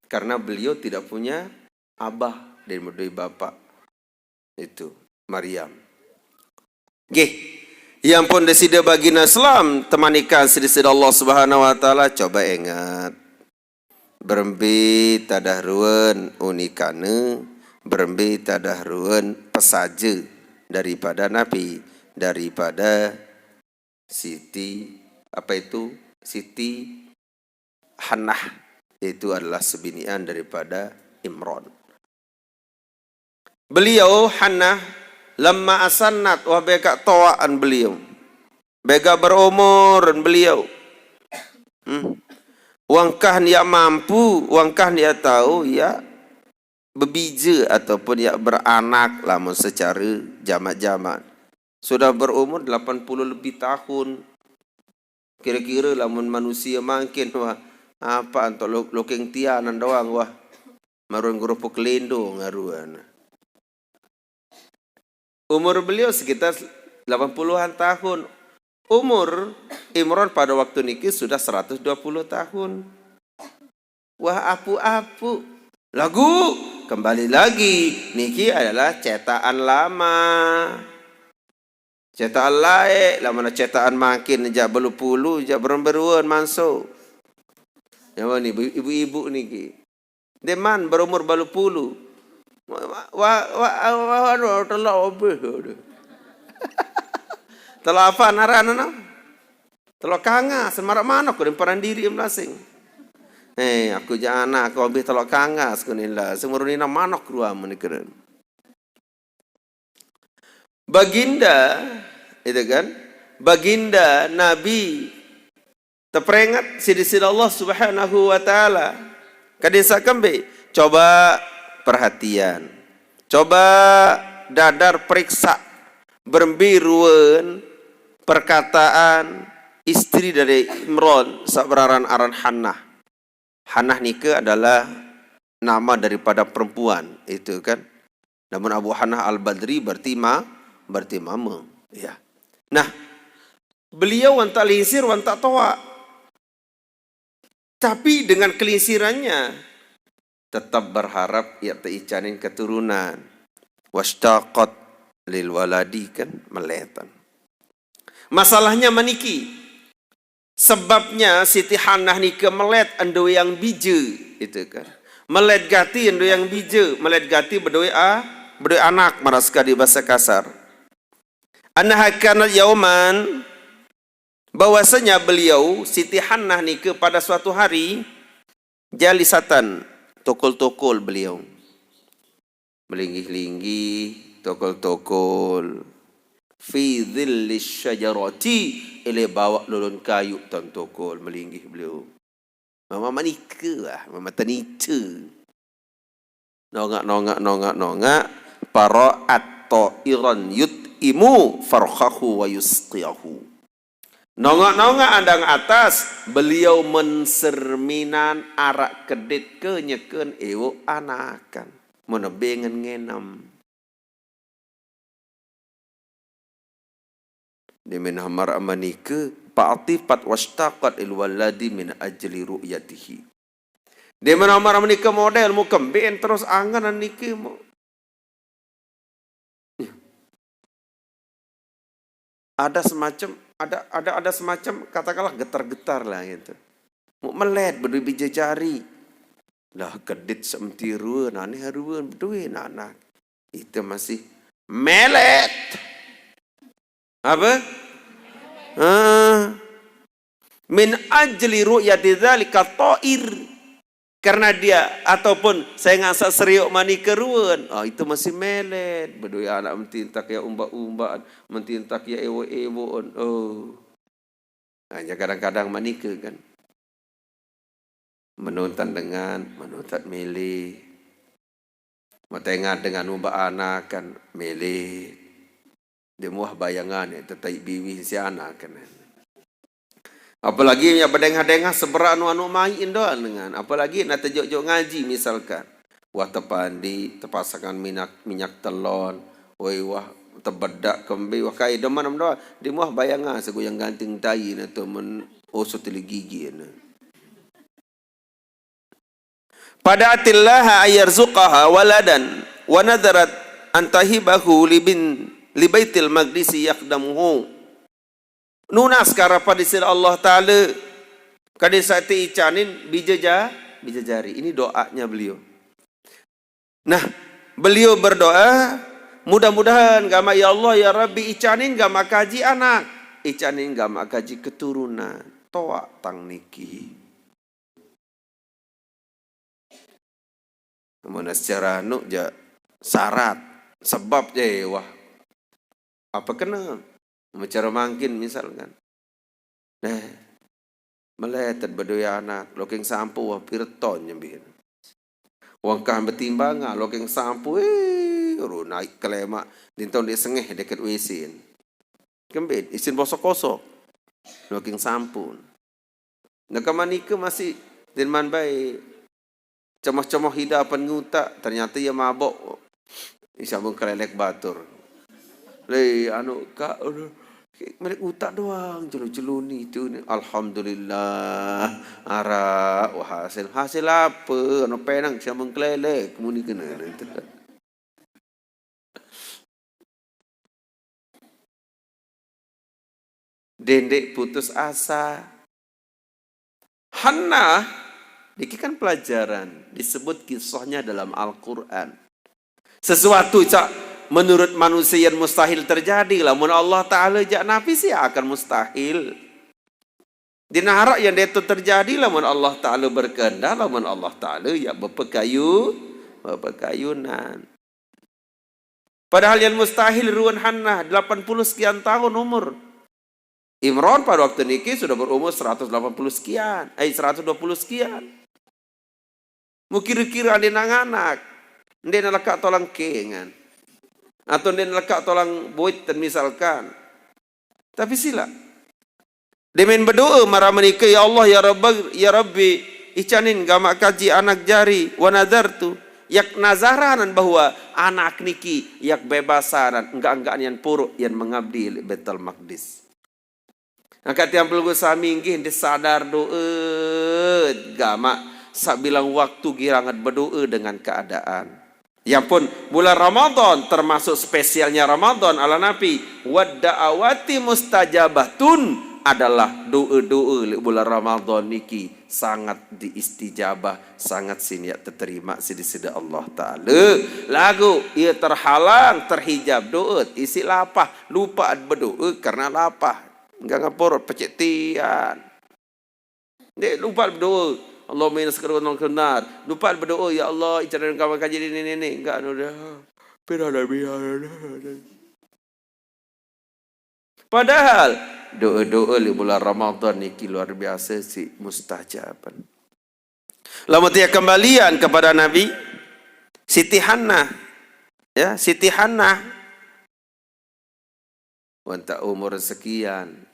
Karena beliau tidak punya abah dan berdua bapak. Itu Maryam. Nggih. Yang pun desida bagina Islam temanikan sedesida Allah Subhanahu wa taala, coba ingat. Berembi tadah ruan unikane, berembi tadah ruan pesaja daripada Nabi, daripada Siti Siti Hannah, itu adalah sebinian daripada Imran. Beliau Hannah lamma asannat wa beka tawaan beliau. Bega berumur beliau. Wangkah dia mampu, wangkah dia tahu ya berbija ataupun ya beranak lamun secara jamak-jamak. Sudah berumur 80 lebih tahun. Kira-kira lamun manusia makin wah apa untuk lokeng tianan doang wah. Marun grupo kelendo ngaruan. Umur beliau sekitar 80-an tahun. Umur Imran pada waktu niki sudah 120 tahun. Wah apu-apu. Lagu kembali lagi niki adalah cetakan lama. Cetakan lain, lamana cetakan makin jak belu-pulu, jak beremberuan masuk. Yang ni ibu-ibu niki. Deman berumur belu-pulu. Telok obeh. Telok apa narana? Telok kanga semarak manok ko paran diri melasing. Aku jana aku obeh telok kanga sekunila semurunina manok ruam menikeren. Baginda itu kan? Baginda Nabi terperingat sidi-sidi Allah Subhanahu wa taala. Kadisa kembe coba perhatian. Coba dadar periksa berbiruan perkataan istri dari Imran sabararan aran Hannah. Hannah nika adalah nama daripada perempuan itu kan. Namun Abu Hannah Al-Badri berarti mama. Ya. Nah, beliau wantak linsir wantak toa. Tapi dengan kelinsirannya tetap berharap ia teicanin keturunan. Washtaqat lil waladi kan meletan. Masalahnya maniki. Sebabnya Siti Hannah nika melet ando yang bija itu kan. Melet gati ando yang bija, melet gati berdoi anak maraska di bahasa kasar. Annaha kanat yauman, bahwasanya beliau Siti Hannah nika pada suatu hari jalisatan tokol-tokol beliau. Melinggih-linggih tokol-tokol fi dhillis syajarati ile bawa lulun kayu tan tokol melinggih beliau. Mama manika lah, mama tanita. Nongak para at-ta'iran yut'imu farkhahu wa yusqiyahu. Nongak andang atas beliau menserminan arak kedit ke nyeken ewo anakan menebengan ngenam. Di minhamar amanika pa'atifat washtaqat ilwaladi min ajli ru'yatihi. Di minhamar amanika model mu kembeen terus angan niki mu. Ada semacam katakanlah getar-getar lah gitu. Mau melet berdui jari. Lah kedit semtiruan aneh haruan berduin anak. Itu masih melet. Apa? Min ajli ru'yati dzalika ta'ir. Karena dia ataupun saya ngasa seriuk mani keruan. Itu masih melet. Berdua anak mentintak ya umbak-umbak, mentintak ya ewo-ewon. Hanya kadang-kadang mani ke kan. Menonton mele. Matengah dengan umbak anak kan mele. Dia muah bayangan ya tetai biwi si anak kan. Apalagi yang berdengah-dengah seberat anu main doang dengan. Apalagi nak terjok-jok ngaji misalkan. Wah tepandi, terpasangan minyak telon. Wah terbedak kembi. Wah kai deman doang. Dia muah bayangan segoyang ganting tai atau usut teli gigi. Pada atillaha ayarzuqaha waladan. Wa nadarat antahibahu libin li baitil maqdis yaqdamuhu. Nunas karapa di sisi Allah Ta'ala. Kadisati icanin bija jari. Ini doanya beliau. Nah, beliau berdoa, mudah-mudahan gama ya Allah ya Rabbi icanin gama kaji anak. Icanin gama kaji keturunan. Toa tang niki. Namun secara syarat. Sebab je wah. Apa kena? Cara mangkin misalkan. Nah, meletet berdua anak. Lokeng sampu wah pirton nyembir. Wangkah bertimbang lokeng sampu. Naik kelemak. Dintong dia sengeh dekat WC. Kembit. Isin bosok-kosok. Lokeng sampu. Nakamanika masih. Dinman baik. Cemoh-cemoh hidapan ngutak. Ternyata ia mabok. Isabung kelelek batur. Kak. Mereka utak doang, jelu-jelu ni tu ni. Alhamdulillah. Wah hasil apa? Ano penang siya mengkelelek, muni kena itu. Dendek putus asa. Hannah, ini kan pelajaran, disebut kisahnya dalam Al-Quran. Sesuatu menurut manusia yang mustahil terjadi. Lamun Allah Ta'ala jak nabi sih akan mustahil. Di narak yang itu terjadi. Lamun Allah Ta'ala berkehendak. Lamun Allah Ta'ala ya berpekayunan. Padahal yang mustahil ruan Hannah 80 sekian tahun umur. Imran pada waktu niki sudah berumur 180 sekian. 120 sekian. Mukir-kira ada anak. Dia nak tolong kengan. Atau dia lekat tolong buit dan misalkan. Tapi sila. Dia main berdoa marah menikah. Ya Allah, ya Rabbi. Icanin gamak kaji anak jari. Wa nadartu. Yak nazaranan bahwa anak niki. Yak bebasaran. Enggak yang puruk. Yang mengabdi Baitul Maqdis. Angkat yang perlu sami ingin disadar doa. Gamak. Sak bilang waktu girangat berdoa dengan keadaan. Ya pun bulan Ramadan termasuk spesialnya Ramadan ala Nabi. Wadda'awati mustajabatun adalah doa-doa bulan Ramadan niki sangat diistijabah, sangat siniat terterima sidi-sidi Allah Ta'ala. Lagu ia terhalang, terhijab doa, isi lapah, lupa berdoa karena lapah. Enggak ngapor pecetian. Dia lupa berdoa. Allah minus kerana kenar. Lupa berdoa ya Allah icaran kawan kaji ini enggak dah. Padahal doa-doa di bulan Ramadan ni luar biasa si mustajaban. Lama dia kembalian kepada Nabi Siti Hannah. Ya, Siti Hannah. Wanta umur sekian.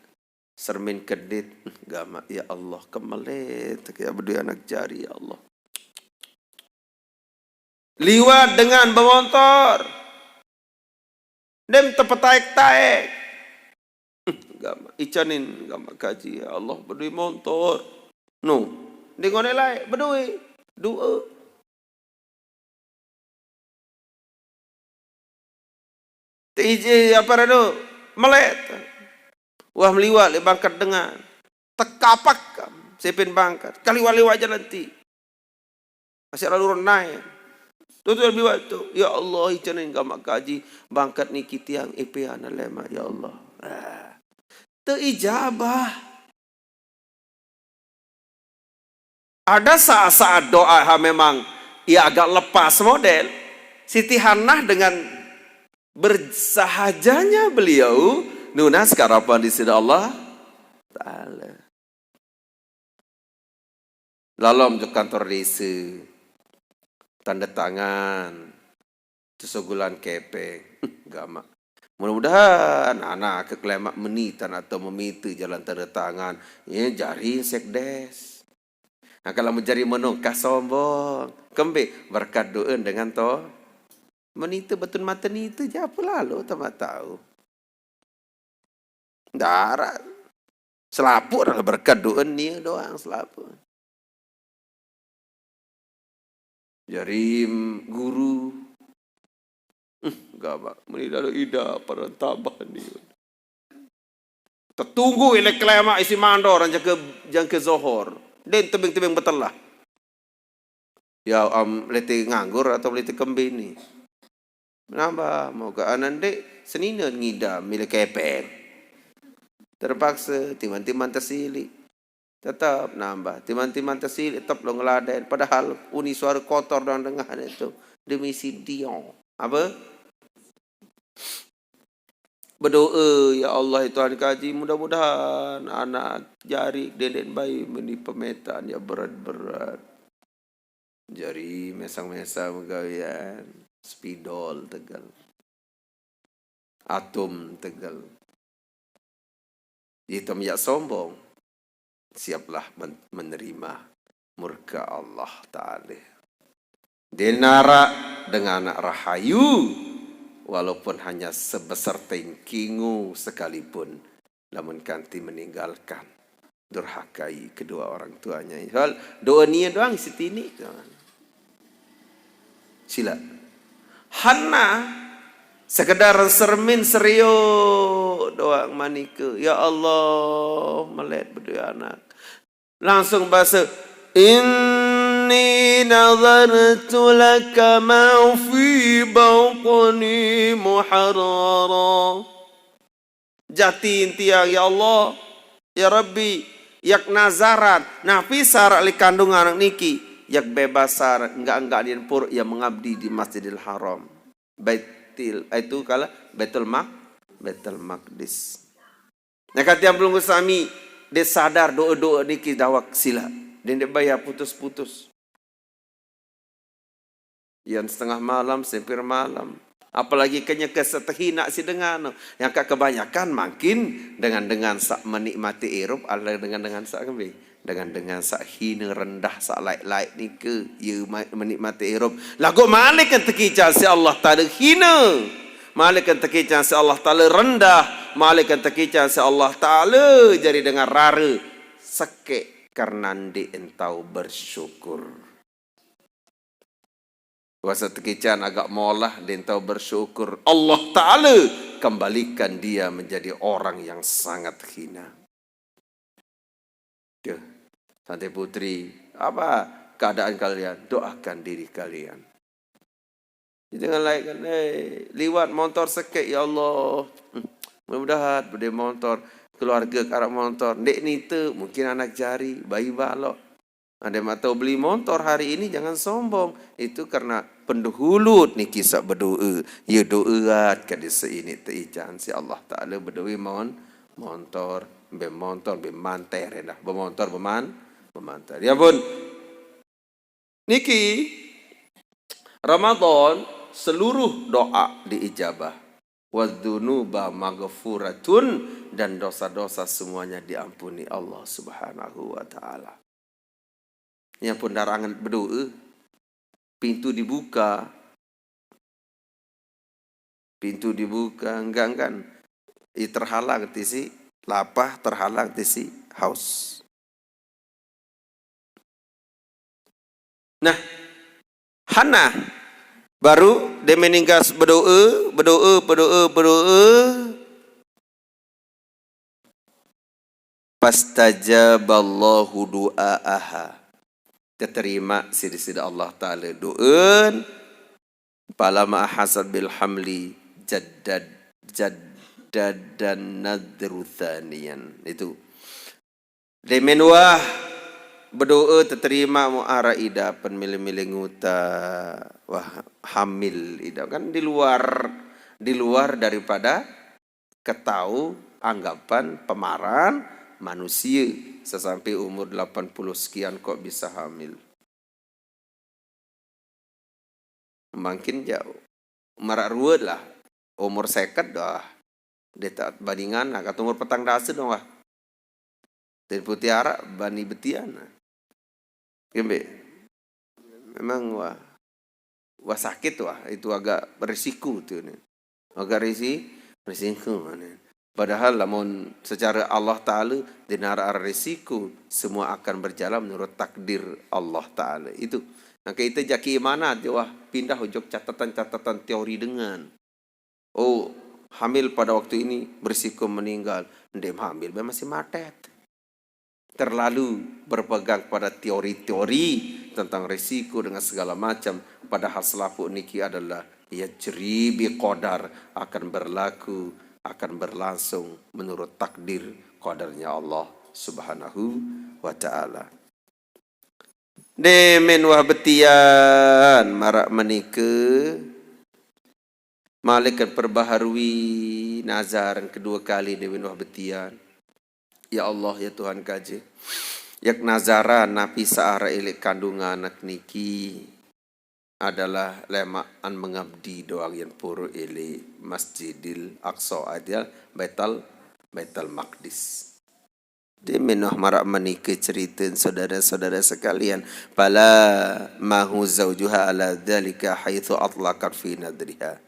Sermin kedit, gama ya Allah kemelet, kayak berdua anak jari ya Allah. Liwat dengan bermotor, dem terpetaik-taik, gama icanin gama kaji ya Allah berdua motor, no, dengan nilai berdua dua. TJ apa itu melet. Wah meliwat le bangkat dengan tekapak sepin bangkat kali wali wajah nanti masih lalu renai tu liwat tu ya Allah icanin gamak kaji bangkat ni kitiang ipian lema ya Allah terijabah. Ada saat-saat doa memang ia agak lepas model. Siti Hannah dengan bersahajanya beliau nunas karapan di sisi Allah Ta'ala. Lalu ke kantor desa. Tanda tangan. Sesugulan kepeng. Gamak. Mudah-mudahan anak kekelemak menitan atau meminta jalan tanda tangan. Ya, jari sekdes. Nah, kalau menjadi menungkah sombong. Kembali berkat doa dengan toh. Menita betul mata ni itu je apa lalu tak tahu. Darat. Selaput adalah berkat doa ni doang selaput. Jadi guru gabak. Menidalo ida pada tabah ni. Tertunggu ile kelema isi mandor jang ke zohor. Den tebing-tebing betul lah. Ya leti nganggur atau leti kembini. Nambah mau ke anan dek senina ngida milik kepeng. Terpaksa timan-timan tersilik. Tetap nambah. Timan-timan tersilik tetap lo ngeladen. Padahal uni suara kotor dan dengar itu. Demi si Dion. Apa? Berdoa, ya Allah Tuhan kaji. Mudah-mudahan anak jari deden bayi meni pemetaan ya berat-berat. Jari mesang-mesang gawian. Spidol tegal. Atom tegal. Hitam ya sombong. Siaplah menerima murka Allah Ta'ala. Dinara dengan anak rahayu, walaupun hanya sebesar tengkingu sekalipun, namun kanti meninggalkan, durhakai kedua orang tuanya. Hal doa niat doang sitini. Sila. Hanna sekedar sermin serio doang manika. Ya Allah, melet berdua anak. Langsung bahasa inni nazartu laka ma fi batni muharrara. Jati tiang ya Allah, ya Rabbi, yak nazarat, nafi sarak li kandung anak niki, yak bebas sarat, enggak din pur yang mengabdi di Masjidil Haram. Baitul itu kala Baitul Maqdis. Nah kata yang belum sami dia sadar doa-doa niki dawak sila. Dia tidak bayar putus-putus. Yang setengah malam, sempir malam. Apalagi kenya kesetehina si dengan. Yang kebanyakan makin dengan sak menikmati irup. Allah dengan sak kembi. Dengan sak hina rendah sak laik-laik ni ke. Ya menikmati irup. Lagu malik yang terkicau si Allah Ta'ala hina. Malik yang terkicau si Allah Ta'ala rendah. Malik yang terkicau si Allah Ta'ala jadi dengan rara sakit karena di entau bersyukur. Wasa terkicau agak molah di entau bersyukur. Allah Ta'ala kembalikan dia menjadi orang yang sangat hina. Tuh, Santai Putri, apa keadaan kalian? Doakan diri kalian. Jangan laikan, liwat motor sekek ya Allah. Mudah-mudahan pada motor, keluarga ke arah motor. Dek ni tu, mungkin anak jari, bayi balok. Ada mata beli motor hari ini, jangan sombong. Itu karena pendahulu ni kisah berdoa. Ya doaat ke desa ini teican si Allah Ta'ala berdoa motor, bemantai rendah. Bermotor, bemantai. Ya pun, niki Ramadan seluruh doa diijabah. Wadzunuba maghfuratun, dan dosa-dosa semuanya diampuni Allah Subhanahu wa taala. Yang pun darangan berdoa, pintu dibuka, enggak kan? Terhalang tisi lapah, terhalang tisi haus. Nah, Hana baru dia meninggal berdoa. Pastajaballahu du'aaha. Keterima sida Allah Ta'ala doa. Palama ahasad bil hamli jaddadan nadru thaniyan. Itu. Demenwah berdoa terterima muara ida penmilih-milih nguta. Wah, hamil ida kan di luar daripada ketahu anggapan pemaran manusia sesampai umur 80 sekian kok bisa hamil. Makin jauh. Marak ruwet lah. Umur seket dah. Dia tak bandingan lah. Kata umur petang dasa dah wah. Dan putih arak bani betian. Gembe. Memang wah sakit wah. Itu agak berisiko tu ni. Agak risiko ni. Padahal lamun secara Allah Ta'ala dinara risiko semua akan berjalan menurut takdir Allah Ta'ala. Itu. Nah, kita jaki mana dia wah pindah ujung catatan teori dengan. Oh, hamil pada waktu ini berisiko meninggal. Ndek hamil masih matet. Terlalu berpegang pada teori-teori tentang risiko dengan segala macam. Padahal selaput niki adalah yajri biqadar, akan berlaku, akan berlangsung menurut takdir qadarnya Allah Subhanahu wa ta'ala. Demen wah betian marak menikah malaikat perbaharui nazaran kedua kali demen wah betian. Ya Allah, ya Tuhan kaji, yak nazaran napi saara ilik kandungan anak niki adalah lemaan mengabdi doang yang puru ili Masjidil Aqsa adil Baitul Maqdis. Dia menuh marak menikah cerita saudara-saudara sekalian. Pala mahu zawjuha ala dhalika haithu atlaqat fi nadriha.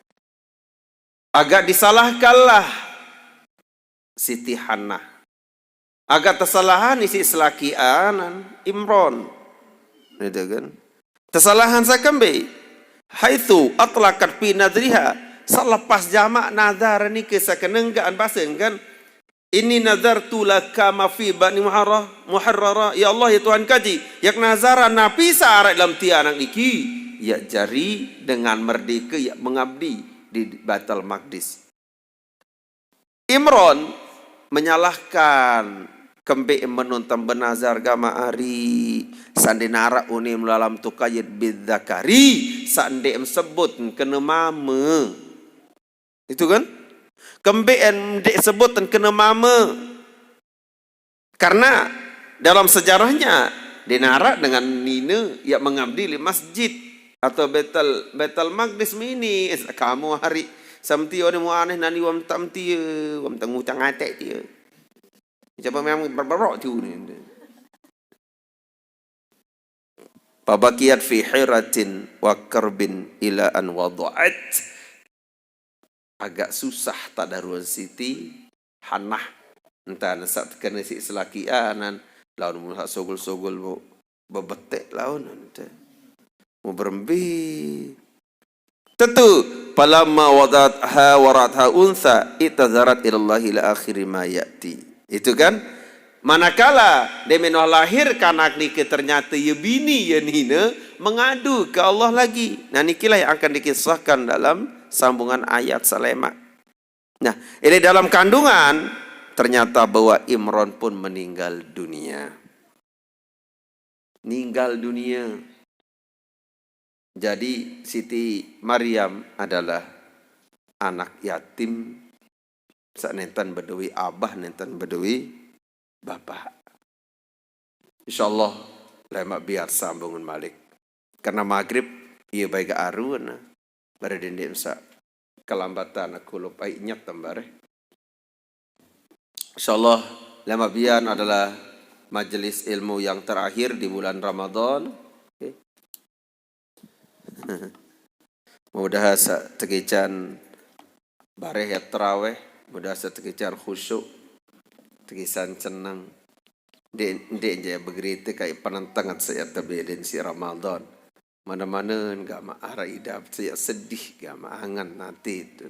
Agak disalahkanlah Siti Hannah. Agak tersalahan isi selaki anan Imron. Itu kan? Kesalahan sakambe. Haitsu atlaqat fi nadriha. Selepas jamak nazar ni kesakenenggaan basen kan. Ini nazartu laka ma fi bani muharrara. Ya Allah, ya Tuhan kaji. Yak nazaran napi saarat dalam tianang iki. Ya jari dengan merdeka ya mengabdi di Baitul Maqdis. Imron menyalahkan kembe menonton benazar gama ari sande nara unim dalam tukayat bidzakari sande sebut kena mama itu kan kembe dek sebut kena mama karena dalam sejarahnya dinara dengan nina yang mengabdi di masjid atau Baitul Maqdis ini kamu hari samtio ni mu aneh nani wam tamti wam tangu tangatek dia. Siapa memang berberok tu ni. Pabakiyat fi hiratin wa karbin ila an wada'at. Agak susah tak daruan Siti Hannah. Entah nasat kena si selaki anan. Lawan mulak sogol-sogol mau bebetek lawan. Mau berembi. Tentu. Palamma wada'atha waratha untha. Itazarat ilallahi ila akhiri ma ya'ti. Itu kan, manakala dia menoh lahir kanak niki ternyata ya bini ya nina mengadu ke Allah lagi. Nah nikilah yang akan dikisahkan dalam sambungan ayat selemak. Nah ini dalam kandungan ternyata bahwa Imron pun meninggal dunia. Meninggal dunia. Jadi Siti Maryam adalah anak yatim. Saat nentan berdui abah, nentan berdui bapak. InsyaAllah, lemak biar sambungan malik. Karena maghrib, ia baik arun. Berdendam sa kelambatan aku lupa ingat tambare. InsyaAllah, lemak biar adalah majelis ilmu yang terakhir di bulan Ramadan. Okay. Mudah sa tegican bareh ya terawih. Mudah setekican khusyuk, tekisan senang. Dek je begerita kayak penentangan saya terbedin si Ramadan. Mana-mana enggak ma'ara idap, saya sedih enggak ma'angan nanti itu.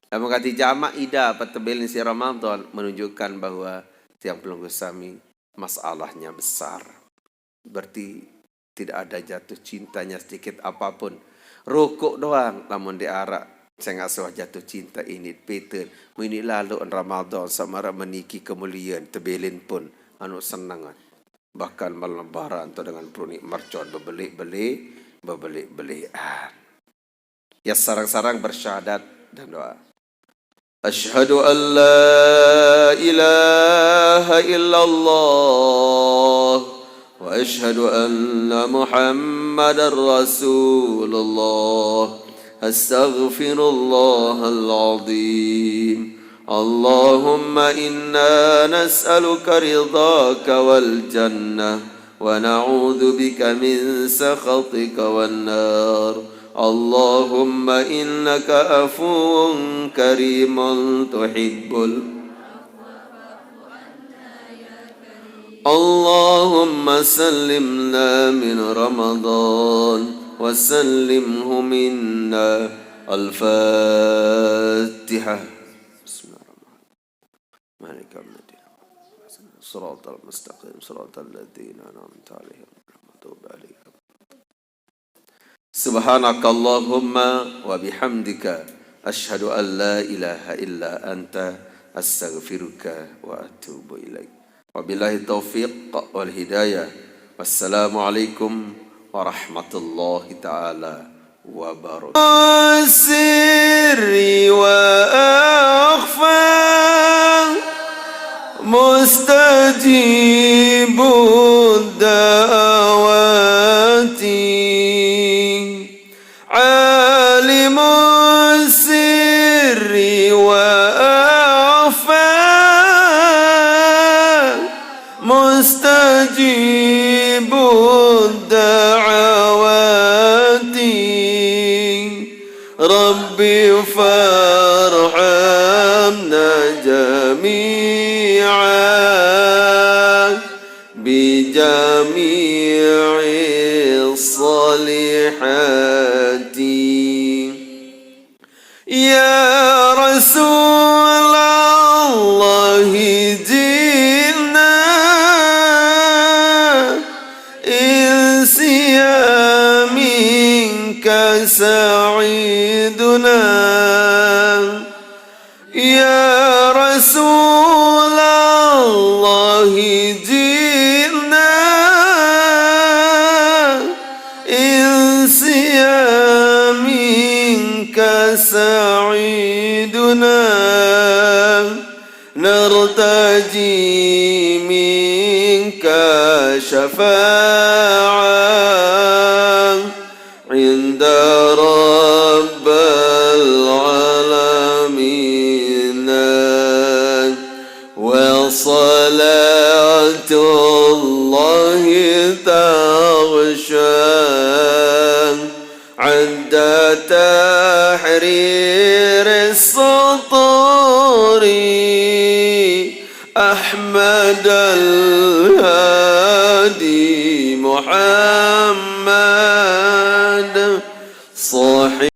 Lama kata jamak ida petebelin si Ramadan menunjukkan bahwa tiang pelunggu sami masalahnya besar. Berarti tidak ada jatuh cintanya sedikit apapun. Rokok doang namun diarak. Saya ngasuh jatuh cinta ini Peter. Ini lalu Ramadan samara meniki kemuliaan tebelin pun anu senangan. Bahkan malam lebaran tu dengan perunik mercon bebelik-belian. Ya sarang-sarang bersyahadat dan doa. Asyhadu an la ilaha illallah wa asyhadu anna Muhammadar Rasulullah. أستغفر الله العظيم اللهم إنا نسألك رضاك والجنة ونعوذ بك من سخطك والنار اللهم إنك عفو كريم تحب اللهم سلمنا من رمضان وسلمه منا الفاتحة. بسم الله الرحمن الرحيم. مالك يوم الدين. صراط المستقيم صراط الذين أنعمت عليهم غير المغضوب عليهم. سبحانك اللهم وبحمدك أشهد أن لا إله إلا أنت أستغفرك وأتوب إليك. وبالله التوفيق والهداية. والسلام عليكم ورحمة الله تعالى وبركاته. سري وأخفى مستجيب الدعوات عالم السر وأخفى مستجيب الدعوات ربي فارحمنا جميعا بجميع الصالحات. يا رسول الله جئنا إنسيا منك سعيدنا. يا رسول الله جئنا إنسيا منك سعيدنا. نرتجي منك شفاعة عند رب العالمين. وصلاة الله تغشى عند تحرير السطور أحمد